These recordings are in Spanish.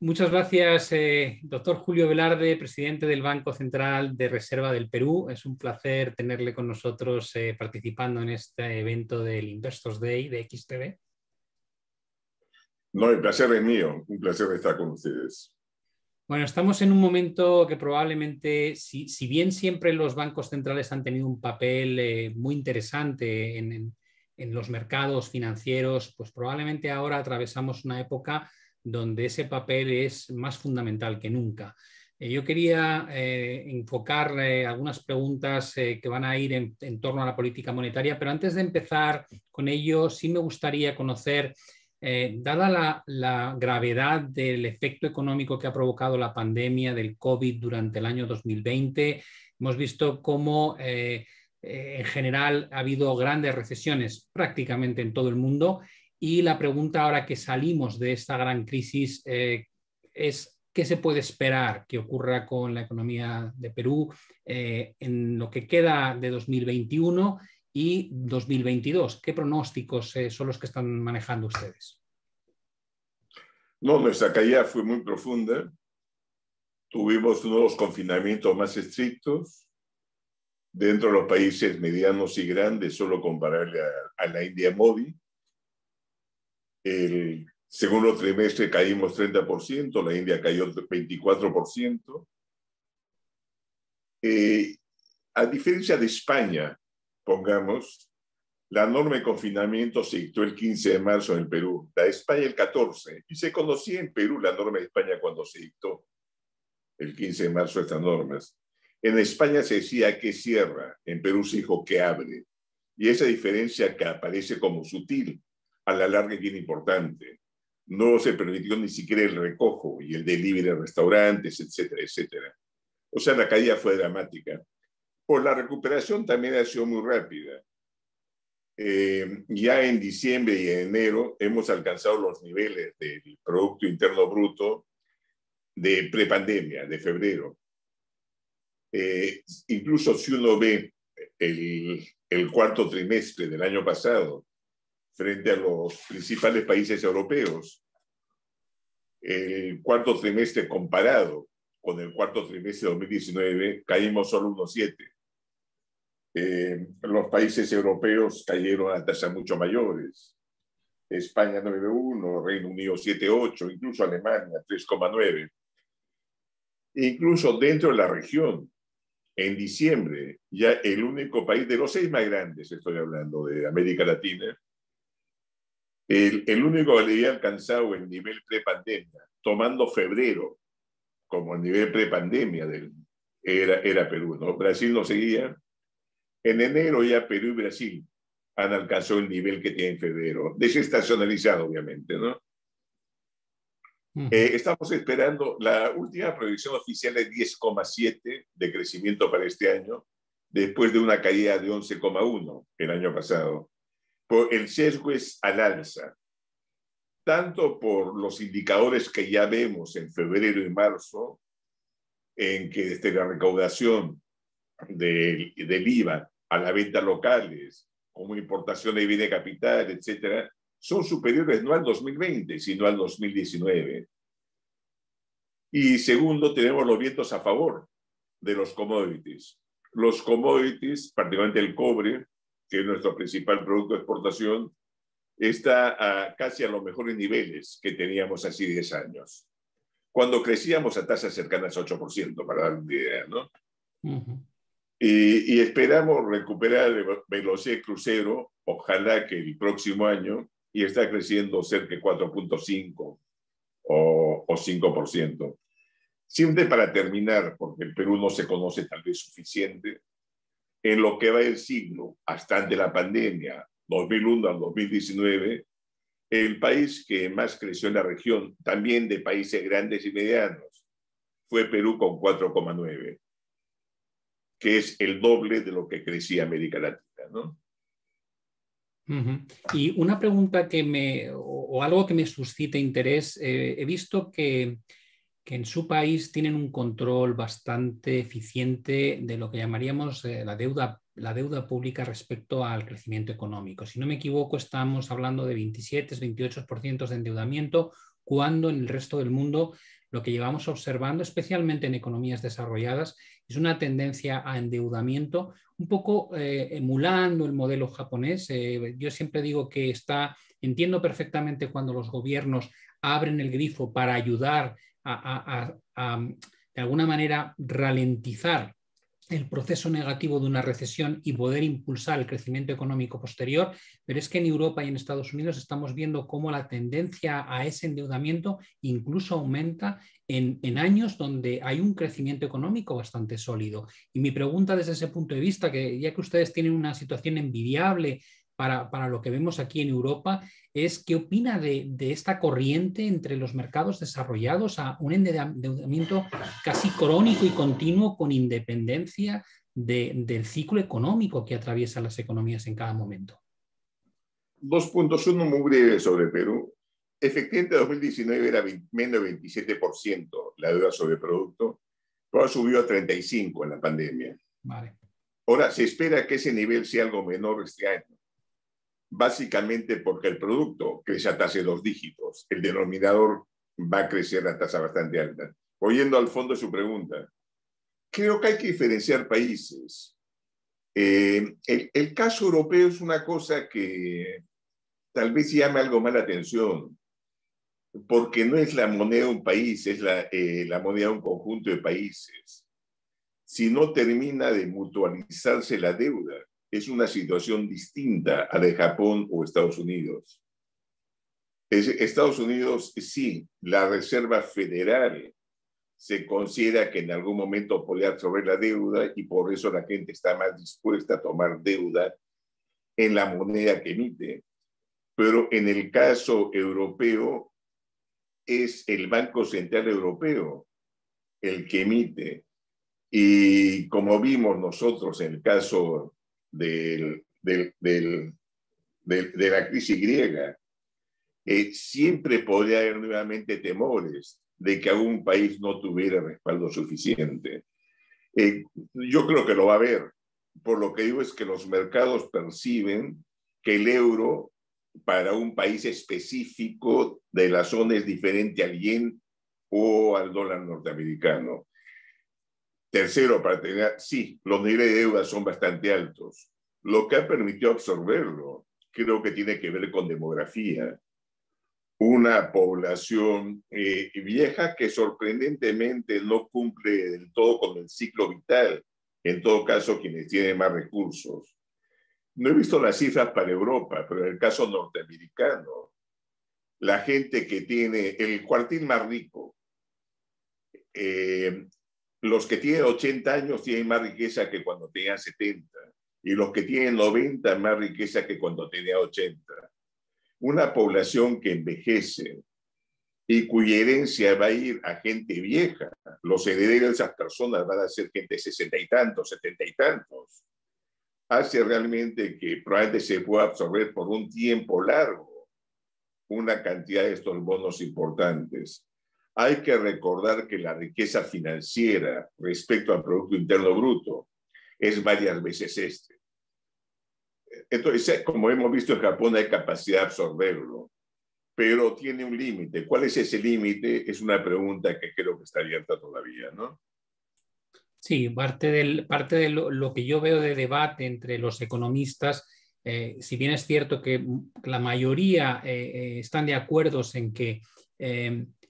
Muchas gracias, doctor Julio Velarde, presidente del Banco Central de Reserva del Perú. Es un placer tenerle con nosotros participando en este evento del Investors Day de XTB. No, el placer es mío, un placer estar con ustedes. Bueno, estamos en un momento que probablemente, si bien siempre los bancos centrales han tenido un papel muy interesante en los mercados financieros, pues probablemente ahora atravesamos una época donde ese papel es más fundamental que nunca. Yo quería enfocar algunas preguntas que van a ir en torno a la política monetaria, pero antes de empezar con ello, sí me gustaría conocer, dada la gravedad del efecto económico que ha provocado la pandemia del COVID durante el año 2020, hemos visto cómo en general ha habido grandes recesiones prácticamente en todo el mundo. Y la pregunta ahora que salimos de esta gran crisis es ¿qué se puede esperar que ocurra con la economía de Perú en lo que queda de 2021 y 2022? ¿Qué pronósticos son los que están manejando ustedes? No, nuestra caída fue muy profunda. Tuvimos uno de los confinamientos más estrictos dentro de los países medianos y grandes, solo compararle a la India Modi. El segundo trimestre caímos 30%, la India cayó 24%. A diferencia de España, pongamos, la norma de confinamiento se dictó el 15 de marzo en el Perú, la de España el 14, y se conocía en Perú la norma de España cuando se dictó el 15 de marzo estas normas. En España se decía que cierra, en Perú se dijo que abre, y esa diferencia que aparece como sutil, a la larga es bien importante. No se permitió ni siquiera el recojo y el delivery de restaurantes, etcétera, etcétera. O sea, la caída fue dramática. Por la recuperación también ha sido muy rápida. Ya en diciembre y en enero hemos alcanzado los niveles del Producto Interno Bruto de prepandemia, de febrero. Incluso si uno ve el cuarto trimestre del año pasado frente a los principales países europeos, el cuarto trimestre comparado con el cuarto trimestre de 2019, caímos solo 1,7. Los países europeos cayeron a tasas mucho mayores. España 9,1, Reino Unido 7,8, incluso Alemania 3,9. Incluso dentro de la región, en diciembre, ya el único país de los 6 más grandes, estoy hablando de América Latina, el único que le había alcanzado el nivel prepandemia, tomando febrero como el nivel prepandemia era Perú, ¿no? Brasil no seguía. En enero ya Perú y Brasil han alcanzado el nivel que tiene en febrero, desestacionalizado obviamente, ¿no? Estamos esperando, la última proyección oficial es 10,7 de crecimiento para este año, después de una caída de 11,1 el año pasado. El sesgo es al alza, tanto por los indicadores que ya vemos en febrero y marzo, en que desde la recaudación del IVA a la venta locales, como importación de bienes de capital, etcétera, son superiores no al 2020, sino al 2019. Y segundo, tenemos los vientos a favor de los commodities. Los commodities, particularmente el cobre, que es nuestro principal producto de exportación, está casi a los mejores niveles que teníamos hace 10 años, cuando crecíamos a tasas cercanas a 8%, para dar una idea, ¿no? Y esperamos recuperar velocidad crucero, ojalá que el próximo año, y está creciendo cerca de 4,5 o 5%. Siempre para terminar, porque el Perú no se conoce tal vez suficiente, en lo que va el siglo, hasta antes de la pandemia, 2001 al 2019, el país que más creció en la región, también de países grandes y medianos, fue Perú con 4,9, que es el doble de lo que crecía América Latina, ¿no? Y una pregunta o algo que me suscita interés, he visto que en su país tienen un control bastante eficiente de lo que llamaríamos la deuda pública respecto al crecimiento económico. Si no me equivoco, estamos hablando de 27, 28% de endeudamiento, cuando en el resto del mundo lo que llevamos observando, especialmente en economías desarrolladas, es una tendencia a endeudamiento, un poco emulando el modelo japonés. Yo siempre digo que entiendo perfectamente cuando los gobiernos abren el grifo para ayudar a de alguna manera ralentizar el proceso negativo de una recesión y poder impulsar el crecimiento económico posterior, pero es que en Europa y en Estados Unidos estamos viendo cómo la tendencia a ese endeudamiento incluso aumenta en años donde hay un crecimiento económico bastante sólido. Y mi pregunta desde ese punto de vista, que ya que ustedes tienen una situación envidiable para lo que vemos aquí en Europa, es qué opina de esta corriente entre los mercados desarrollados a un endeudamiento casi crónico y continuo con independencia del ciclo económico que atraviesan las economías en cada momento. 2 puntos, uno muy breve sobre Perú. Efectivamente, 2019 era menos de 27% la deuda sobre producto, pero subió a 35% en la pandemia. Vale. Ahora, se espera que ese nivel sea algo menor este año, básicamente porque el producto crece a tasa de 2 dígitos, el denominador va a crecer a tasa bastante alta. Oyendo al fondo de su pregunta, creo que hay que diferenciar países. El caso europeo es una cosa que tal vez llame algo más la atención, porque no es la moneda de un país, es la moneda de un conjunto de países. Si no termina de mutualizarse la deuda, es una situación distinta a la de Japón o Estados Unidos. Estados Unidos, sí, la Reserva Federal se considera que en algún momento podría absorber la deuda y por eso la gente está más dispuesta a tomar deuda en la moneda que emite. Pero en el caso europeo, es el Banco Central Europeo el que emite. Y como vimos nosotros en el caso de la crisis griega, siempre podría haber nuevamente temores de que algún país no tuviera respaldo suficiente. Yo creo que lo va a haber. Por lo que digo es que los mercados perciben que el euro para un país específico de la zona es diferente al yen o al dólar norteamericano. Tercero, sí, los niveles de deuda son bastante altos. Lo que ha permitido absorberlo creo que tiene que ver con demografía. Una población vieja que sorprendentemente no cumple del todo con el ciclo vital, en todo caso quienes tienen más recursos. No he visto las cifras para Europa, pero en el caso norteamericano, la gente que tiene el cuartil más rico, los que tienen 80 años tienen más riqueza que cuando tenían 70, y los que tienen 90 más riqueza que cuando tenían 80. Una población que envejece y cuya herencia va a ir a gente vieja. Los herederos de esas personas van a ser gente de 60 y tantos, 70 y tantos. Hace realmente que probablemente se pueda absorber por un tiempo largo una cantidad de estos bonos importantes. Hay que recordar que la riqueza financiera respecto al Producto Interno Bruto es varias veces este. Entonces, como hemos visto en Japón, hay capacidad de absorberlo, pero tiene un límite. ¿Cuál es ese límite? Es una pregunta que creo que está abierta todavía, ¿no? Sí, parte de lo que yo veo de debate entre los economistas, si bien es cierto que la mayoría están de acuerdo en que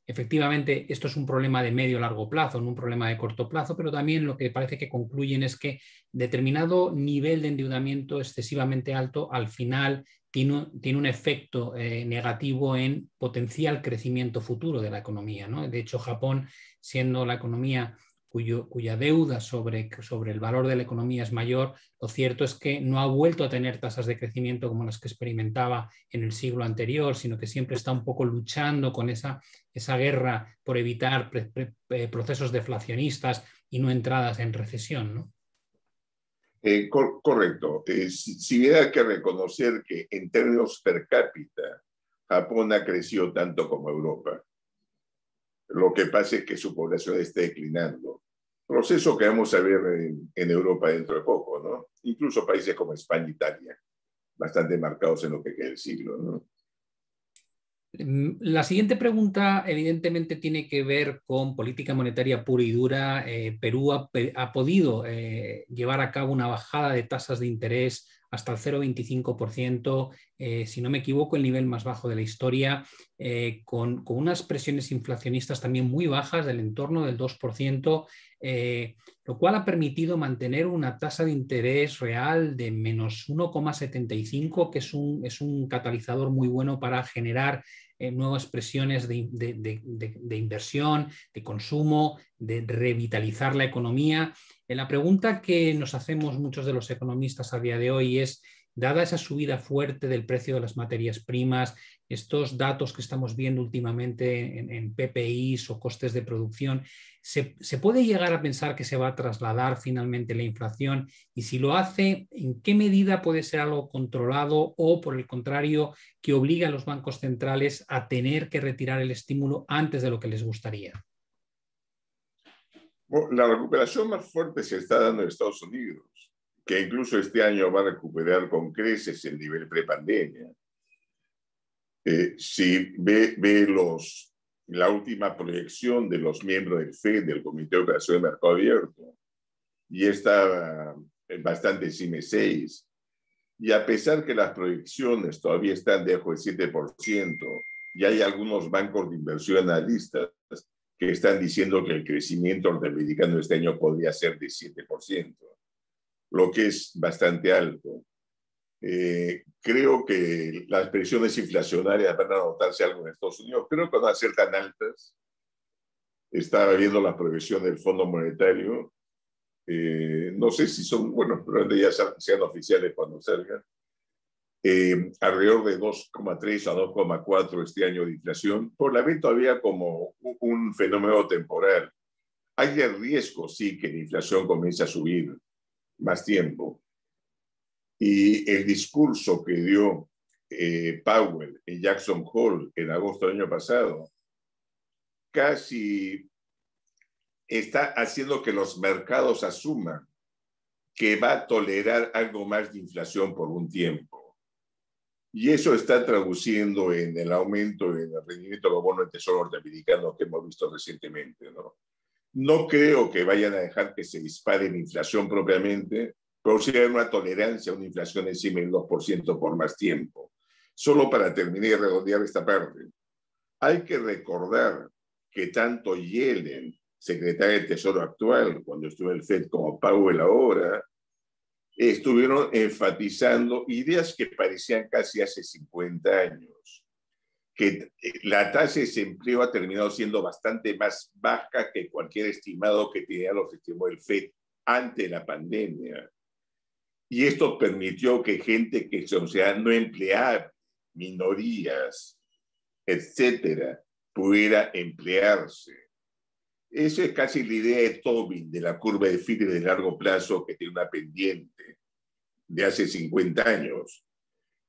efectivamente esto es un problema de medio o largo plazo, no un problema de corto plazo, pero también lo que parece que concluyen es que determinado nivel de endeudamiento excesivamente alto al final tiene un efecto negativo en potencial crecimiento futuro de la economía, ¿no? De hecho, Japón, siendo la economía cuya deuda sobre el valor de la economía es mayor, lo cierto es que no ha vuelto a tener tasas de crecimiento como las que experimentaba en el siglo anterior, sino que siempre está un poco luchando con esa guerra por evitar procesos deflacionistas y no entradas en recesión, ¿no? Correcto. Si bien hay que reconocer que en términos per cápita, Japón ha crecido tanto como Europa. Lo que pasa es que su población está declinando. Proceso que vamos a ver en Europa dentro de poco, ¿no? Incluso países como España e Italia, bastante marcados en lo que queda del siglo, ¿no? La siguiente pregunta evidentemente tiene que ver con política monetaria pura y dura. Perú ha podido llevar a cabo una bajada de tasas de interés hasta el 0,25%, si no me equivoco, el nivel más bajo de la historia, con unas presiones inflacionistas también muy bajas del entorno del 2%, lo cual ha permitido mantener una tasa de interés real de menos 1,75, que es un catalizador muy bueno para generar nuevas presiones de inversión, de consumo, de revitalizar la economía. La pregunta que nos hacemos muchos de los economistas a día de hoy es, dada esa subida fuerte del precio de las materias primas, estos datos que estamos viendo últimamente en PPIs o costes de producción, ¿se puede llegar a pensar que se va a trasladar finalmente la inflación? Y si lo hace, ¿en qué medida puede ser algo controlado o, por el contrario, que obliga a los bancos centrales a tener que retirar el estímulo antes de lo que les gustaría? Bueno, la recuperación más fuerte se está dando en Estados Unidos, que incluso este año va a recuperar con creces el nivel prepandemia. Si ve la última proyección de los miembros del FED, del Comité de Operación de Mercado Abierto, y está bastante CIME 6, y a pesar que las proyecciones todavía están debajo del 7%, y hay algunos bancos de inversión analistas que están diciendo que el crecimiento norteamericano este año podría ser de 7%, lo que es bastante alto. Creo que las presiones inflacionarias van a notarse algo en Estados Unidos. Creo que van a ser tan altas. Estaba viendo la proyección del Fondo Monetario. No sé si son, bueno, probablemente ya sean oficiales cuando salgan. Alrededor de 2,3 a 2,4 este año de inflación. Por la vez todavía como un fenómeno temporal. Hay el riesgo, sí, que la inflación comience a subir más tiempo. Y el discurso que dio Powell en Jackson Hole en agosto del año pasado casi está haciendo que los mercados asuman que va a tolerar algo más de inflación por un tiempo. Y eso está traduciendo en el aumento en el rendimiento de los bonos del Tesoro norteamericano que hemos visto recientemente, ¿no? No creo que vayan a dejar que se dispare la inflación propiamente, pero sí hay una tolerancia a una inflación encima del 2% por más tiempo. Solo para terminar y redondear esta parte, hay que recordar que tanto Yellen, secretaria del Tesoro actual, cuando estuvo en el FED, como Powell ahora, estuvieron enfatizando ideas que parecían casi hace 50 años, que la tasa de desempleo ha terminado siendo bastante más baja que cualquier estimado que tenían los estimados del FED ante la pandemia. Y esto permitió que gente que se considera no empleable, minorías, etcétera, pudiera emplearse. Esa es casi la idea de Tobin, de la curva de Phillips de largo plazo que tiene una pendiente de hace 50 años.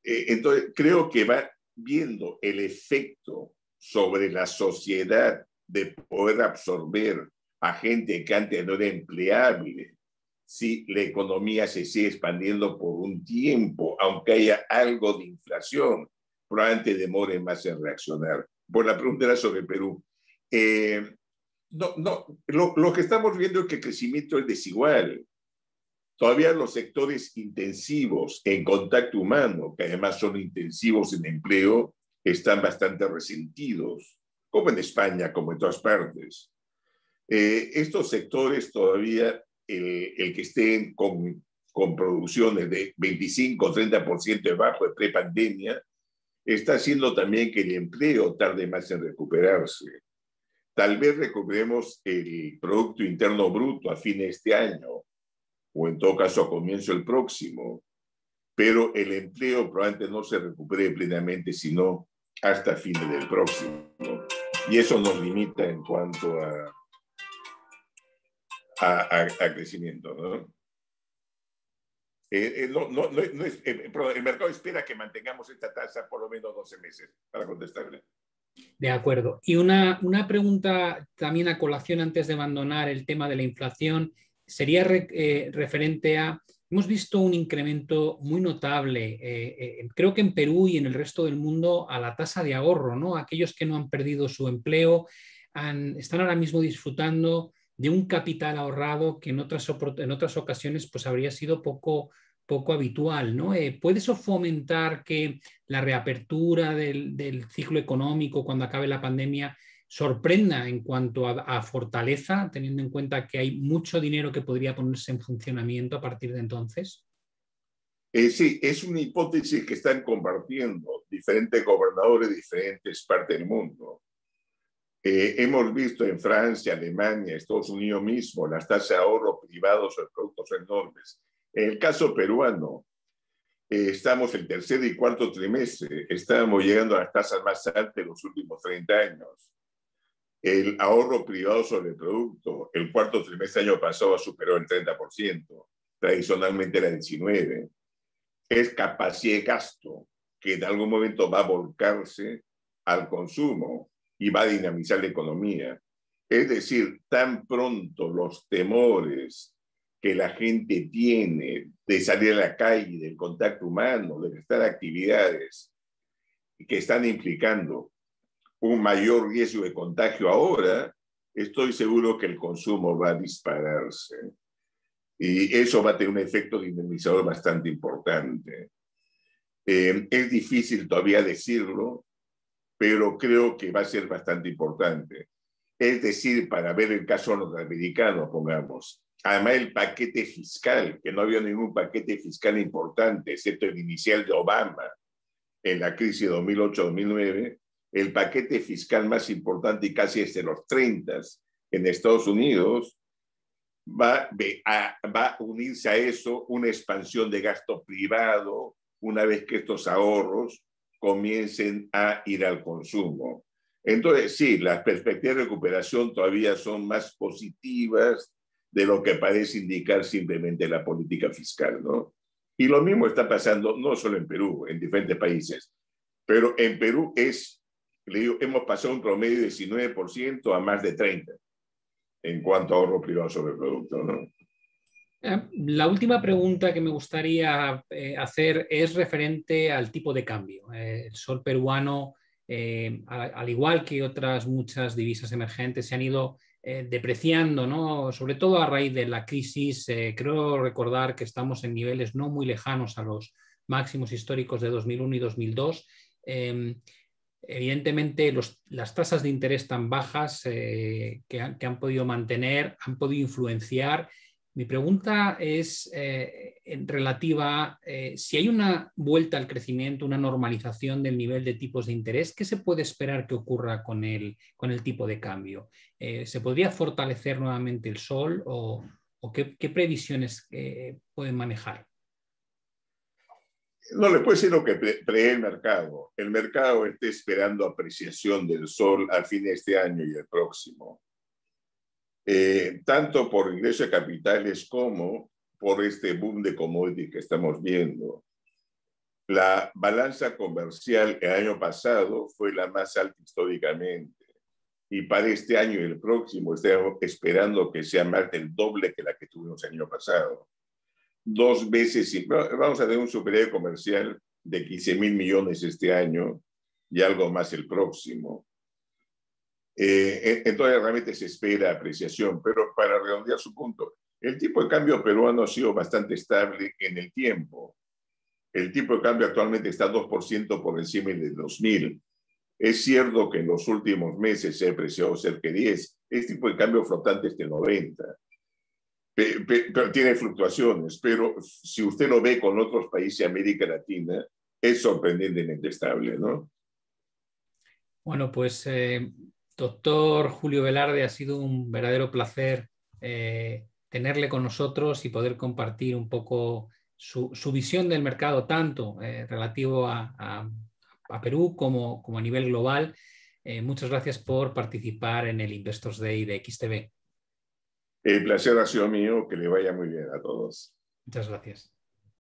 Entonces, creo que va viendo el efecto sobre la sociedad de poder absorber a gente que antes no era empleable si la economía se sigue expandiendo por un tiempo, aunque haya algo de inflación, probablemente demore más en reaccionar. Por la pregunta era sobre Perú. Lo que estamos viendo es que el crecimiento es desigual. Todavía los sectores intensivos en contacto humano, que además son intensivos en empleo, están bastante resentidos, como en España, como en todas partes. Estos sectores todavía, el que estén con producciones de 25 o 30% debajo de prepandemia, está haciendo también que el empleo tarde más en recuperarse. Tal vez recuperemos el Producto Interno Bruto a fin de este año, o en todo caso a comienzo del próximo, pero el empleo probablemente no se recupere plenamente, sino hasta fines del próximo. Y eso nos limita en cuanto a crecimiento, ¿no? El mercado espera que mantengamos esta tasa por lo menos 12 meses, para contestarle. De acuerdo. Y una pregunta también a colación antes de abandonar el tema de la inflación sería referente a hemos visto un incremento muy notable, creo que en Perú y en el resto del mundo, a la tasa de ahorro, ¿no? Aquellos que no han perdido su empleo están ahora mismo disfrutando de un capital ahorrado que en otras ocasiones pues, habría sido poco habitual, ¿no? ¿Puede eso fomentar que la reapertura del ciclo económico cuando acabe la pandemia sorprenda en cuanto a fortaleza, teniendo en cuenta que hay mucho dinero que podría ponerse en funcionamiento a partir de entonces? Sí, es una hipótesis que están compartiendo diferentes gobernadores de diferentes partes del mundo. Hemos visto en Francia, Alemania, Estados Unidos mismo, las tasas de ahorro privados sobre productos enormes. En el caso peruano, estamos en tercer y cuarto trimestre, estamos llegando a las tasas más altas de los últimos 30 años. El ahorro privado sobre el producto, el cuarto trimestre del año pasado superó el 30%, tradicionalmente era el 19%. Es capacidad de gasto que en algún momento va a volcarse al consumo y va a dinamizar la economía. Es decir, tan pronto los temores que la gente tiene de salir a la calle, del contacto humano, de prestar actividades que están implicando un mayor riesgo de contagio ahora, estoy seguro que el consumo va a dispararse. Y eso va a tener un efecto dinamizador bastante importante. Es difícil todavía decirlo, pero creo que va a ser bastante importante. Es decir, para ver el caso norteamericano, pongamos, además el paquete fiscal, que no había ningún paquete fiscal importante, excepto el inicial de Obama en la crisis de 2008-2009, el paquete fiscal más importante y casi desde los 30 en Estados Unidos, va a unirse a eso una expansión de gasto privado una vez que estos ahorros comiencen a ir al consumo. Entonces, sí, las perspectivas de recuperación todavía son más positivas de lo que parece indicar simplemente la política fiscal, ¿no? Y lo mismo está pasando no solo en Perú, en diferentes países, pero en Perú le digo, hemos pasado un promedio de 19% a más de 30% en cuanto a ahorro privado sobre el producto, ¿no? La última pregunta que me gustaría hacer es referente al tipo de cambio. El sol peruano, al igual que otras muchas divisas emergentes, se han ido depreciando, ¿no? Sobre todo a raíz de la crisis. Creo recordar que estamos en niveles no muy lejanos a los máximos históricos de 2001 y 2002. Evidentemente, las tasas de interés tan bajas que han podido mantener, han podido influenciar. Mi pregunta es relativa a si hay una vuelta al crecimiento, una normalización del nivel de tipos de interés, ¿qué se puede esperar que ocurra con el tipo de cambio? ¿Se podría fortalecer nuevamente el sol o qué previsiones pueden manejar? No le puedo decir lo que prevé el mercado. El mercado está esperando apreciación del sol al fin de este año y el próximo. Tanto por ingreso de capitales como por este boom de commodities que estamos viendo. La balanza comercial el año pasado fue la más alta históricamente y para este año y el próximo estamos esperando que sea más del doble que la que tuvimos el año pasado. 2 veces, vamos a tener un superávit comercial de 15,000 millones este año y algo más el próximo. Entonces realmente se espera apreciación, pero para redondear su punto, el tipo de cambio peruano ha sido bastante estable en el tiempo. El tipo de cambio actualmente está 2% por encima del 2000. Es cierto que en los últimos meses se ha apreciado cerca de 10. Este tipo de cambio flotante es de 90. Pero tiene fluctuaciones, pero si usted lo ve con otros países de América Latina, es sorprendentemente estable, ¿no? Bueno, pues doctor Julio Velarde, ha sido un verdadero placer tenerle con nosotros y poder compartir un poco su visión del mercado, tanto relativo a Perú como a nivel global. Muchas gracias por participar en el Investors Day de XTB. El placer ha sido mío, que le vaya muy bien a todos. Muchas gracias.